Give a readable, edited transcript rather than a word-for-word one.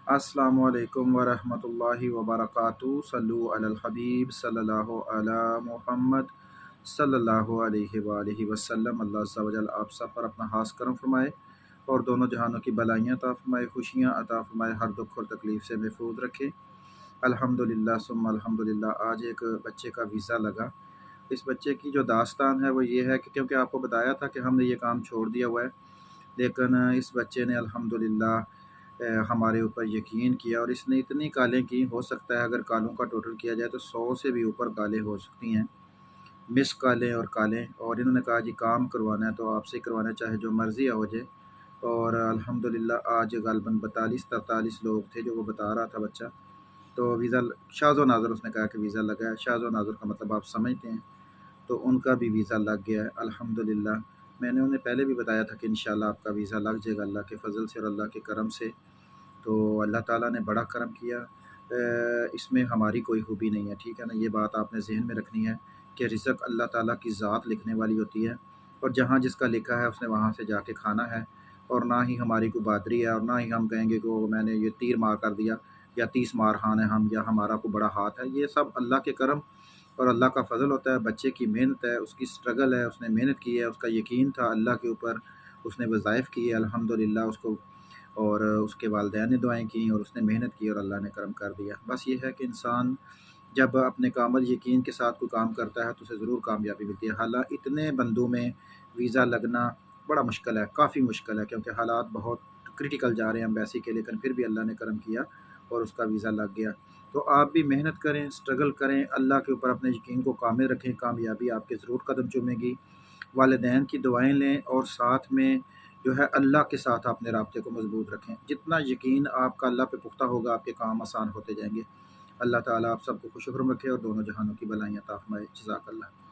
السلام علیکم ورحمۃ اللہ وبرکاتہ۔ صلو علی الحبیب صلی اللہ علی محمد صلی اللہ علیہ وآلہ وسلم۔ اللہ عز و جل آپ سب پر اپنا خاص کرم فرمائے اور دونوں جہانوں کی بلائیاں عطا فرمائے، خوشیاں عطا فرمائے، ہر دکھ اور تکلیف سے محفوظ رکھے۔ الحمدللہ ثم الحمدللہ۔ آج ایک بچے کا ویزا لگا۔ اس بچے کی جو داستان ہے وہ یہ ہے کہ کیونکہ آپ کو بتایا تھا کہ ہم نے یہ کام چھوڑ دیا ہوا ہے، لیکن اس بچے نے الحمدللہ ہمارے اوپر یقین کیا، اور اس نے اتنی کالیں کی، ہو سکتا ہے اگر کالوں کا ٹوٹل کیا جائے تو 100 سے بھی اوپر کالیں ہو سکتی ہیں، مس کالیں اور کالیں۔ اور انہوں نے کہا جی کام کروانا ہے تو آپ سے کروانا ہے، چاہے جو مرضی ہو جائے۔ اور الحمدللہ آج غالباً 42-43 لوگ تھے جو وہ بتا رہا تھا بچہ، تو ویزا شاذ و نادر اس نے کہا کہ ویزا لگا ہے۔ شاذ و نادر کا مطلب آپ سمجھتے ہیں، تو ان کا بھی ویزا لگ گیا ہے الحمدللہ۔ میں نے انہیں پہلے بھی بتایا تھا کہ انشاءاللہ آپ کا ویزا لگ جائے گا اللہ کے فضل سے اور اللہ کے کرم سے۔ تو اللہ تعالیٰ نے بڑا کرم کیا، اس میں ہماری کوئی خوبی نہیں ہے، ٹھیک ہے نا۔ یہ بات آپ نے ذہن میں رکھنی ہے کہ رزق اللہ تعالیٰ کی ذات لکھنے والی ہوتی ہے، اور جہاں جس کا لکھا ہے اس نے وہاں سے جا کے کھانا ہے، اور نہ ہی ہماری کوئی بہادری ہے، اور نہ ہی ہم کہیں گے کہ وہ میں نے یہ تیر مار کر دیا یا 30 مار خان ہے ہم، یا ہمارا کوئی بڑا ہاتھ ہے۔ یہ سب اللہ کے کرم اور اللہ کا فضل ہوتا ہے۔ بچے کی محنت ہے، اس کی سٹرگل ہے، اس نے محنت کی ہے، اس کا یقین تھا اللہ کے اوپر، اس نے وظائف کیے الحمدللہ اس کو، اور اس کے والدین نے دعائیں کیں، اور اس نے محنت کی اور اللہ نے کرم کر دیا۔ بس یہ ہے کہ انسان جب اپنے کامل یقین کے ساتھ کوئی کام کرتا ہے تو اسے ضرور کامیابی ملتی ہے۔ حالانکہ اتنے بندوں میں ویزا لگنا بڑا مشکل ہے، کافی مشکل ہے، کیونکہ حالات بہت کرٹیکل جا رہے ہیں ایمبیسی کے، لیکن پھر بھی اللہ نے کرم کیا اور اس کا ویزا لگ گیا۔ تو آپ بھی محنت کریں، سٹرگل کریں، اللہ کے اوپر اپنے یقین کو کامل رکھیں، کامیابی آپ کے ضرور قدم چومے گی۔ والدین کی دعائیں لیں، اور ساتھ میں جو ہے اللہ کے ساتھ اپنے رابطے کو مضبوط رکھیں۔ جتنا یقین آپ کا اللہ پہ پختہ ہوگا آپ کے کام آسان ہوتے جائیں گے۔ اللہ تعالیٰ آپ سب کو خوش و خرم رکھے اور دونوں جہانوں کی بلائیاں عطا فرمائے۔ جزاک اللہ۔